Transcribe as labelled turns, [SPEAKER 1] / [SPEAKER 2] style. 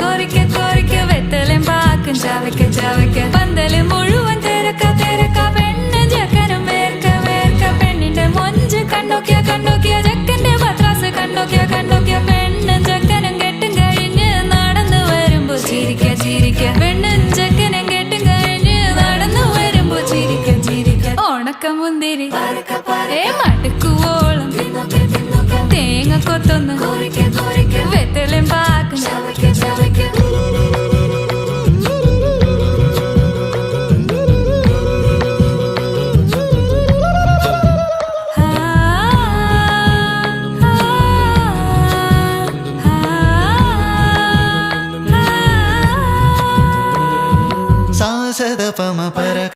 [SPEAKER 1] കോരിക്ക കോരിക്ക വെത്തലും പാക്കും ചവയ്ക്ക ചവയ്ക്ക പന്തല് മുഴുവൻ തിരക്ക തിരക്ക പെണ്ണ് ചെക്കനും വേർക്ക വേർക്ക പെണ്ണിന്റെ മൊഞ്ച് കണ്ടോക്കിയ കണ്ടോക്കിയ ചെക്കന്റെ പത്രാസ് കണ്ടോക്കിയ കണ്ടോക്കിയ പെണ്ണും ചെക്കനും കെട്ടും കഴിഞ്ഞ് നടന്നു വരുമ്പോ ചിരിക്ക ചിരിക്ക പെണ്ണും ചെക്കനും കെട്ടും കഴിഞ്ഞ് നടന്നു വരുമ്പോ ചിരിക്ക ചിരിക്ക ഉണക്കമുന്തിരി മടുക്കുവോളം തേങ്ങ കൊത്തൊന്ന് വെത്തലും പാക്കും